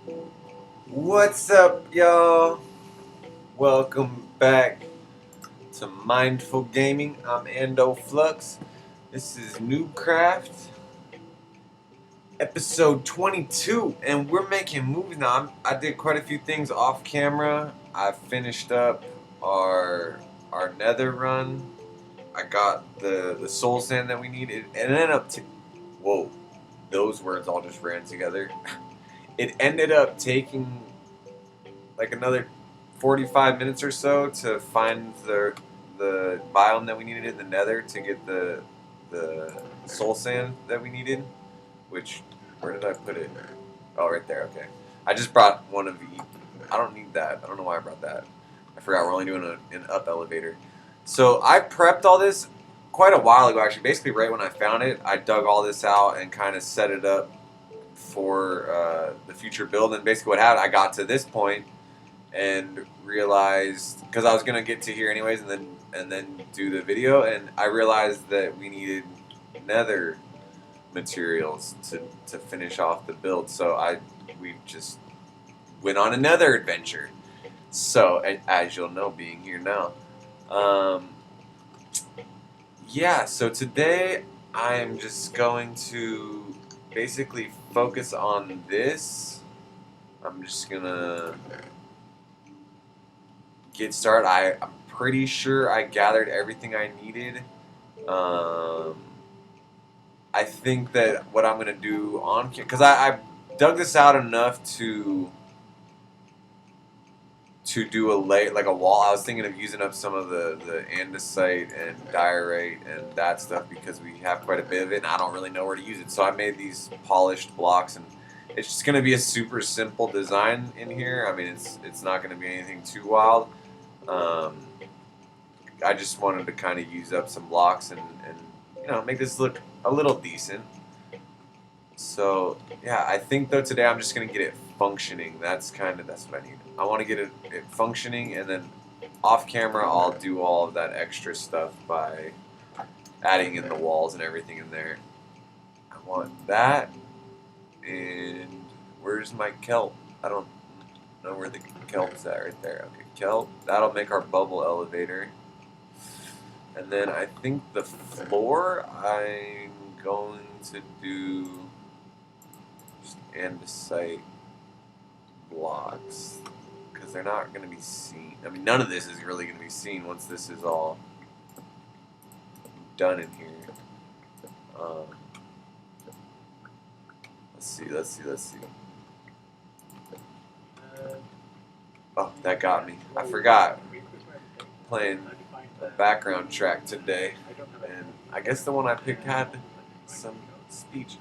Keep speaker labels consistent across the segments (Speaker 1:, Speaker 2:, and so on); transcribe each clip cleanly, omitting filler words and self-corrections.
Speaker 1: What's up, y'all? Welcome back to Mindful Gaming. I'm Endo Flux. This is NoobCraft, episode 22, and we're making moves now. I did quite a few things off camera. I finished up our nether run. I got the soul sand that we needed. It ended up whoa, those words all just ran together. It ended up taking like another 45 minutes or so to find the biome that we needed in the nether to get the soul sand that we needed. Which, where did I put it? Oh, right there. Okay. I just brought one of each. I don't need that. I don't know why I brought that. I forgot we're only doing an up elevator. So I prepped all this quite a while ago. Actually, basically right when I found it, I dug all this out and kind of set it up for the future build. And basically, what happened? I got to this point and realized, because I was gonna get to here anyways, and then do the video, and I realized that we needed nether materials to finish off the build. So we just went on another adventure. So as you'll know, being here now, um, yeah. So today I'm just going to basically focus on this. I'm just gonna get started. I'm pretty sure I gathered everything I needed. Um, I think that what I'm gonna do on because I dug this out enough to do like a wall. I was thinking of using up some of the andesite and diorite and that stuff because we have quite a bit of it, and I don't really know where to use it. So I made these polished blocks, and it's just gonna be a super simple design in here. I mean, it's not gonna be anything too wild. Um, I just wanted to kind of use up some blocks and make this look a little decent. So yeah, I think though today I'm just gonna get it functioning. That's what I need. I want to get it functioning, and then off camera I'll do all of that extra stuff by adding in the walls and everything in there. I want that, and where's my kelp? I don't know where the kelp's at. Right there. Okay, kelp. That'll make our bubble elevator. And then I think the floor I'm going to do just andesite blocks because they're not going to be seen. I mean, none of this is really going to be seen once this is all done in here. Um, let's see. Oh, that got me. I forgot playing a background track today, and I guess the one I picked had some speech.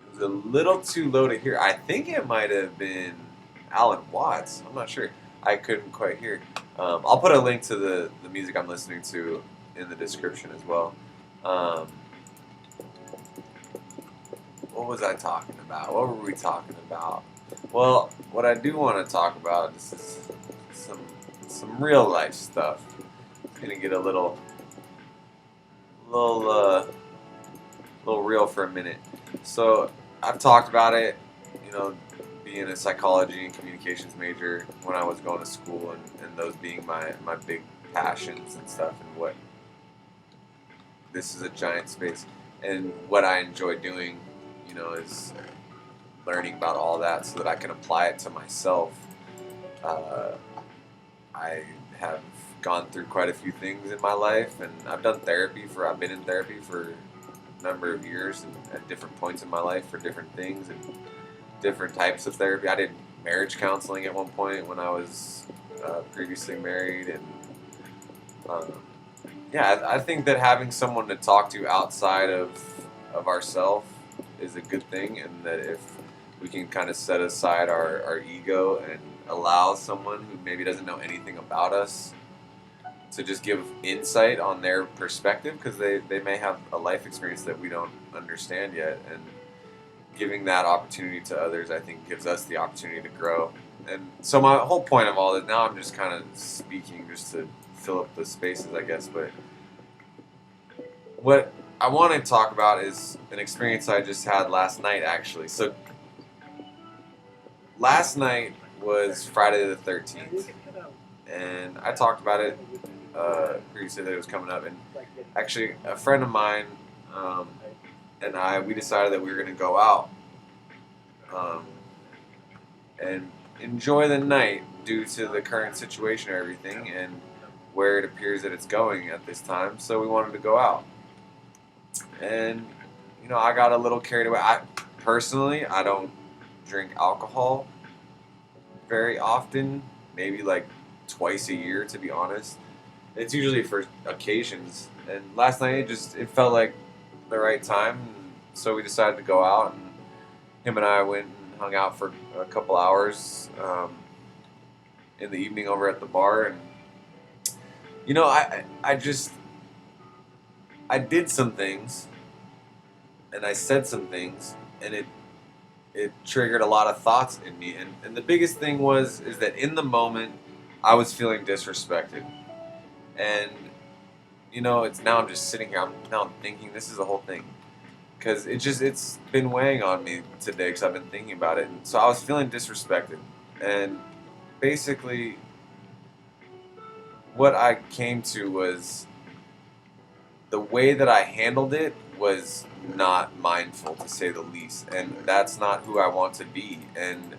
Speaker 1: It was a little too low to hear. I think it might have been Alan Watts. I'm not sure. I couldn't quite hear. I'll put a link to the music I'm listening to in the description as well. Um, what was I talking about? What were we talking about? Well, what I do want to talk about is some real life stuff. It's gonna get a little little real for a minute. So I've talked about it, you know, being a psychology and communications major when I was going to school, and those being my big passions and stuff, and what this is a giant space, and what I enjoy doing, is learning about all that so that I can apply it to myself. Uh, I have gone through quite a few things in my life, and I've been in therapy for a number of years, and at different points in my life for different things and different types of therapy. I did marriage counseling at one point when I was previously married, and um, yeah, I think that having someone to talk to outside of ourselves is a good thing, and that if we can kind of set aside our ego and allow someone who maybe doesn't know anything about us to just give insight on their perspective, because they may have a life experience that we don't understand yet, and giving that opportunity to others, I think, gives us the opportunity to grow. And so my whole point of all this, now I'm just kind of speaking just to fill up the spaces, I guess, but what I want to talk about is an experience I just had last night, actually. So last night was Friday the 13th, and I talked about it previously that it was coming up, and actually a friend of mine and we decided that we were going to go out um, and enjoy the night due to the current situation and everything, and where it appears that it's going at this time. So we wanted to go out, and I got a little carried away. I don't drink alcohol very often, maybe like twice a year, to be honest. It's usually for occasions. And last night it felt like the right time, and so we decided to go out. And him and I went and hung out for a couple hours in the evening over at the bar. And I did some things, and I said some things, and it triggered a lot of thoughts in me. And the biggest thing is that in the moment I was feeling disrespected. And it's now I'm just sitting here. I'm thinking this is the whole thing, because it's been weighing on me today because I've been thinking about it. And so I was feeling disrespected, and basically what I came to was the way that I handled it was not mindful, to say the least, and that's not who I want to be. And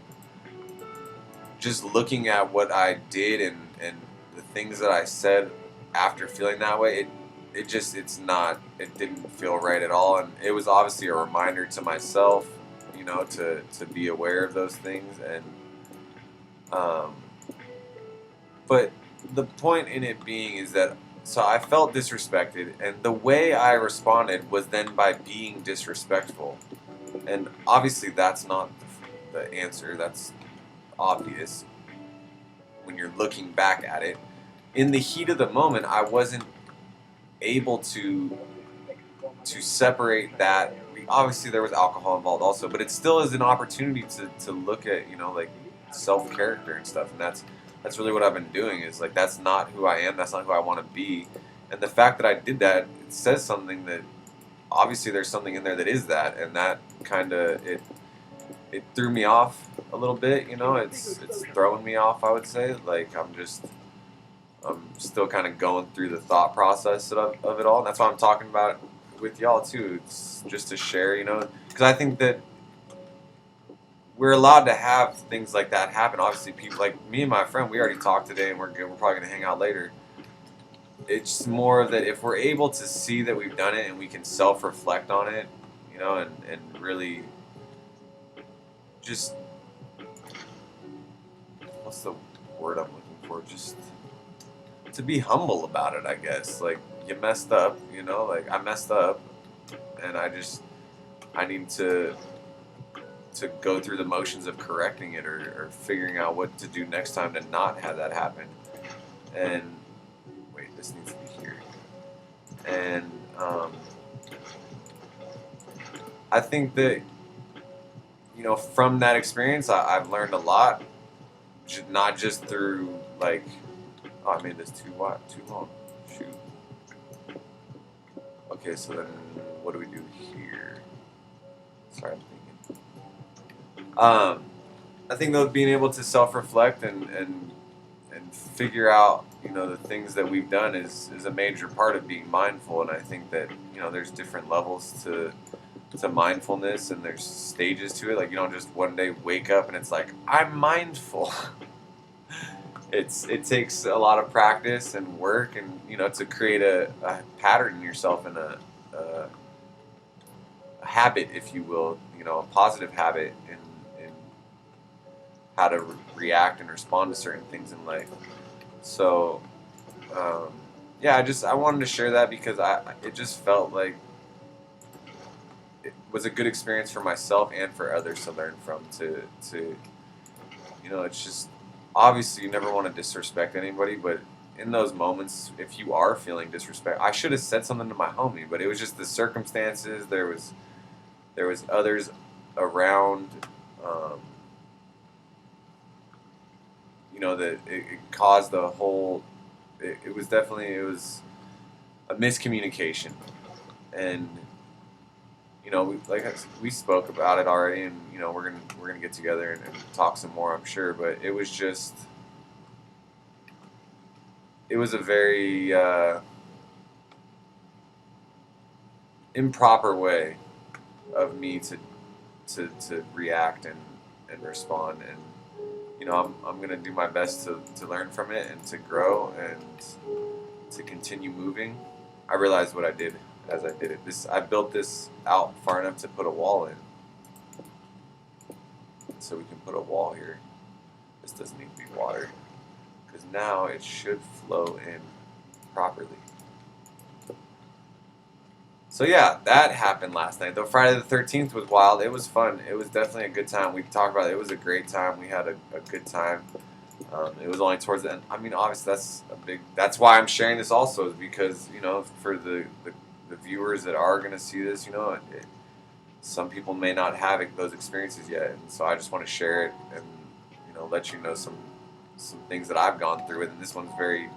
Speaker 1: just looking at what I did and the things that I said after feeling that way, it didn't feel right at all. And it was obviously a reminder to myself, to be aware of those things. And but the point in it being is that, so I felt disrespected, and the way I responded was then by being disrespectful. And obviously that's not the answer. That's obvious when you're looking back at it. In the heat of the moment, I wasn't able to separate that. Obviously there was alcohol involved also, but it still is an opportunity to look at, like self-character and stuff. And that's really what I've been doing, is like, that's not who I am, that's not who I want to be. And the fact that I did that, it says something that obviously there's something in there that is that. And that kind of it threw me off a little bit. It's throwing me off, I would say. Like, I'm still kind of going through the thought process of it all. And that's why I'm talking about it with y'all too. It's just to share, because I think that we're allowed to have things like that happen. Obviously, people like me and my friend, we already talked today, and we're probably going to hang out later. It's more of that if we're able to see that we've done it and we can self-reflect on it, and really just, what's the word I'm looking for? Just to be humble about it, I guess. Like, you messed up, like I messed up, and I need to go through the motions of correcting it, or figuring out what to do next time to not have that happen. And wait, this needs to be here. And I think that from that experience, I've learned a lot, not just through like, oh, I made this too long. Shoot. Okay, so then what do we do here? Sorry, I'm thinking. I think though, being able to self-reflect and figure out the things that we've done is a major part of being mindful. And I think that there's different levels to mindfulness, and there's stages to it. Like, you don't just one day wake up and it's like, I'm mindful. It takes a lot of practice and work, and to create a pattern in yourself, and a habit, if you will, a positive habit in how to react and respond to certain things in life. So yeah, I wanted to share that because it just felt like it was a good experience for myself and for others to learn from. It's just, obviously you never want to disrespect anybody, but in those moments, if you are feeling disrespect, I should have said something to my homie, but it was just the circumstances. There was others around, that it caused the whole. It was a miscommunication, and you know, we spoke about it already, and you know, we're gonna get together and talk some more, I'm sure. But it was just, it was a very improper way of me to react and respond, and you know, I'm gonna do my best to learn from it and to grow and to continue moving. I realized what I did as I did it. I built this out far enough to put a wall in, so we can put a wall here. This doesn't need to be water, because now it should flow in properly. So yeah, that happened last night. Though Friday the 13th was wild. It was fun. It was definitely a good time. We talked about it. It was a great time. We had a good time. It was only towards the end. I mean, obviously that's why I'm sharing this also, is because, you know, for the viewers that are going to see this, you know, some people may not have those experiences yet. And so I just want to share it and, you know, let you know some things that I've gone through. And this one's very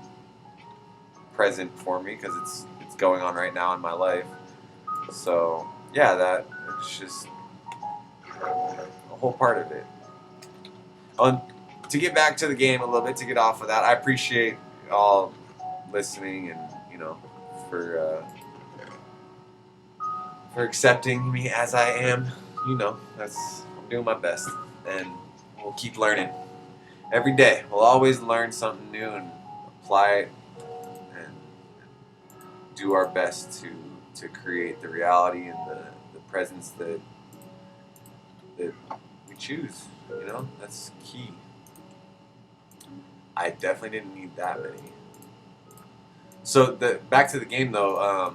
Speaker 1: present for me because it's going on right now in my life. So yeah, it's just a whole part of it. To get back to the game a little bit, to get off of that, I appreciate all listening and, you know, for accepting me as I am. You know, I'm doing my best, and we'll keep learning every day. We'll always learn something new and apply it and do our best to create the reality and the presence that we choose. You know, that's key. I definitely didn't need that many. So back to the game though.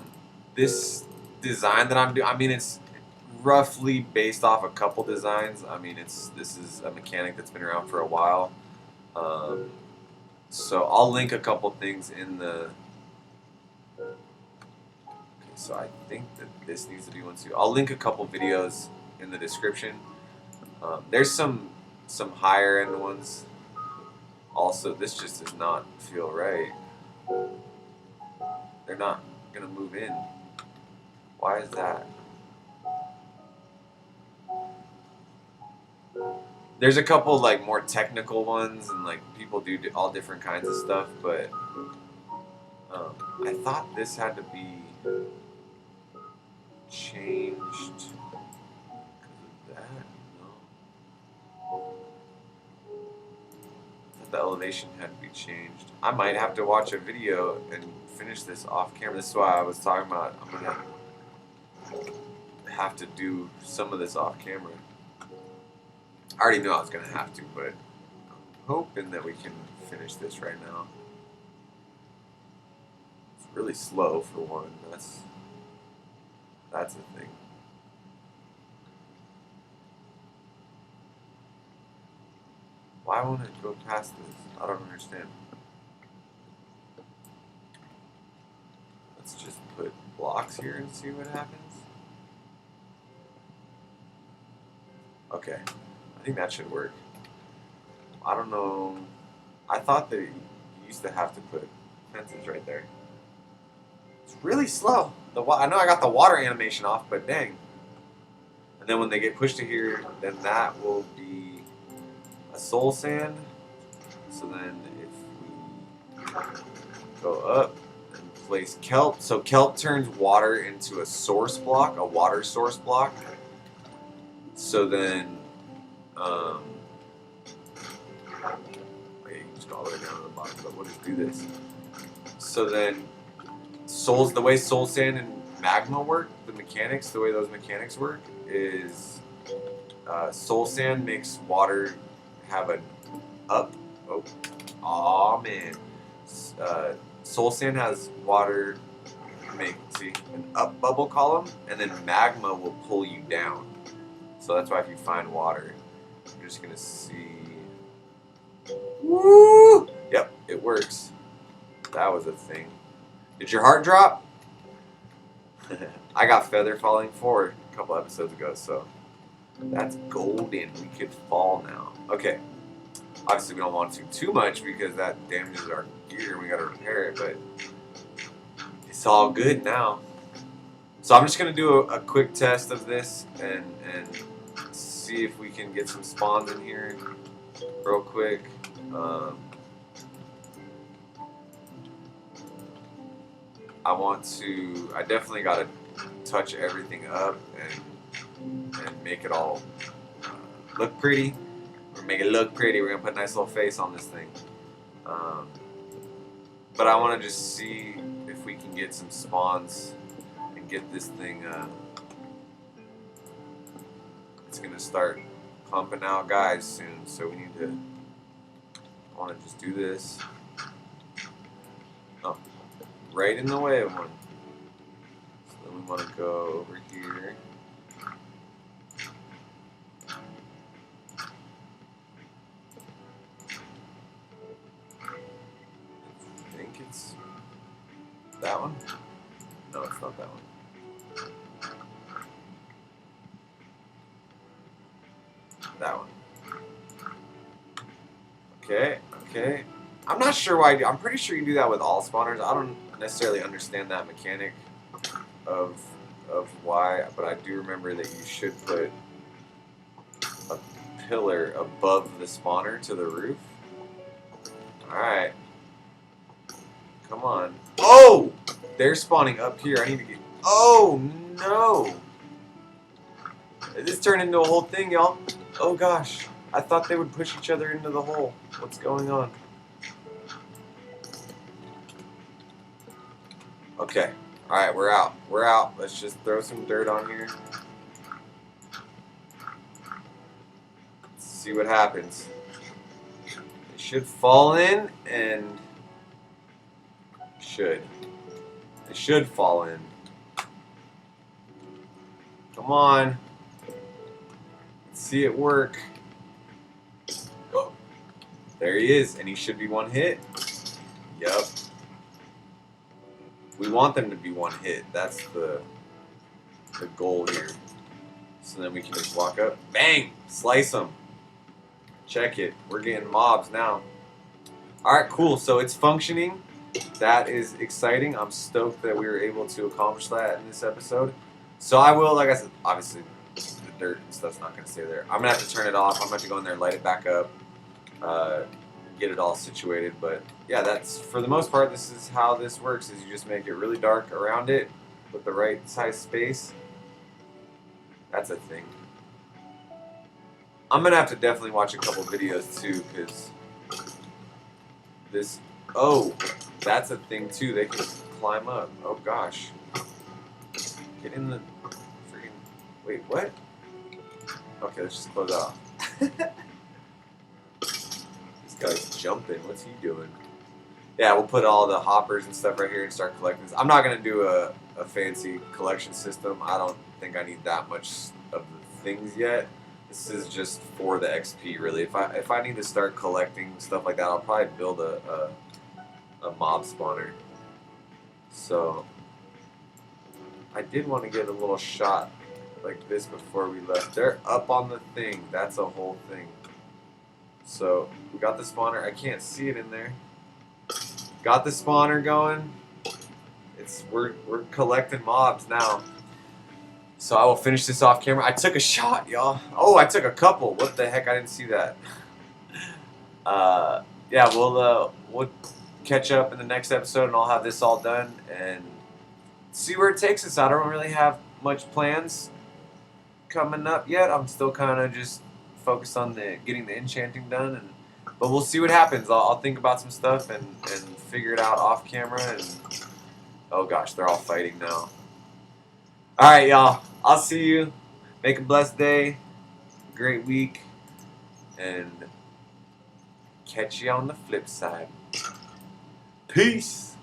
Speaker 1: This design that I'm doing, I mean, it's roughly based off a couple designs. I mean, this is a mechanic that's been around for a while. So I'll link a couple things in the. Okay, so I think that this needs to be one too. I'll link a couple videos in the description. There's some higher end ones. Also, this just does not feel right. They're not gonna move in. Why is that? There's a couple like more technical ones, and like people do all different kinds of stuff, but I thought this had to be changed because of that. No. The elevation had to be changed. I might have to watch a video and finish this off camera. This is why I was talking about I'm gonna have to do some of this off camera. I already knew I was gonna have to, but I'm hoping that we can finish this right now. It's really slow for one. That's a thing. Why won't it go past this? I don't understand. Let's just put blocks here and see what happens. Okay, I think that should work. I don't know. I thought that you used to have to put fences right there. It's really slow. I know I got the water animation off, but dang. And then when they get pushed to here, then that will be a soul sand. So then if we go up and place kelp, so kelp turns water into a source block, a water source block. So then, wait, you just go all the way down to the bottom, but we'll just do this. So then, the way soul sand and magma work, the way those mechanics work is soul sand makes water have an up. Oh man. Soul sand has water make an up bubble column, and then magma will pull you down. So that's why if you find water, you're just gonna see. Woo! Yep, it works. That was a thing. Did your heart drop? I got feather falling forward a couple episodes ago, so that's golden. We could fall now. Okay. Obviously, we don't want to too much because that damages our gear and we gotta repair it, but it's all good now. So I'm just gonna do a quick test of this and see if we can get some spawns in here real quick. I definitely gotta touch everything up and make it all look pretty. Or make it look pretty. We're gonna put a nice little face on this thing. But I want to just see if we can get some spawns and get this thing. It's gonna start pumping out guys soon, so we need to. I want to just do this. Oh, right in the way of one. So then we want to go over here. I think it's that one. No, it's not that one. That one. Okay, okay. I'm not sure why. I'm pretty sure you do that with all spawners. I don't necessarily understand that mechanic of why, but I do remember that you should put a pillar above the spawner to the roof. Alright. Come on. Oh! They're spawning up here. I need to get... Oh, no! This turned into a whole thing, y'all. Oh, gosh. I thought they would push each other into the hole. What's going on? Okay. Alright, we're out. We're out. Let's just throw some dirt on here. Let's see what happens. It should fall in and... It should fall in. Come on. Let's see it work. Oh. There he is, and he should be one hit. Yep. We want them to be one hit. That's the goal here. So then we can just walk up. Bang! Slice them. Check it. We're getting mobs now. Alright, cool. So it's functioning. That is exciting. I'm stoked that we were able to accomplish that in this episode. So I will, like I said, obviously the dirt and stuff's not going to stay there. I'm going to have to turn it off. I'm going to have to go in there, light it back up, get it all situated. But yeah, that's, for the most part, this is how this works, is you just make it really dark around it with the right size space. That's a thing. I'm going to have to definitely watch a couple videos too, because this, oh, that's a thing too. They can climb up. Oh gosh. Get in the freaking, wait, what? Okay, let's just close off. This guy's jumping. What's he doing? Yeah, we'll put all the hoppers and stuff right here and start collecting this. I'm not going to do a fancy collection system. I don't think I need that much of the things yet. This is just for the XP, really. If I need to start collecting stuff like that, I'll probably build a mob spawner. So I did want to get a little shot like this before we left. They're up on the thing. That's a whole thing. So we got the spawner. I can't see it in there. Got the spawner going. We're collecting mobs now. So I will finish this off camera. I took a shot, y'all. Oh, I took a couple. What the heck? I didn't see that. Yeah, we'll catch up in the next episode, and I'll have this all done and see where it takes us. I don't really have much plans coming up yet. I'm still kind of just focused on getting the enchanting done, but we'll see what happens. I'll think about some stuff and figure it out off camera. And oh gosh, they're all fighting now. All right, y'all. I'll see you. Make a blessed day, great week, and catch you on the flip side. Peace.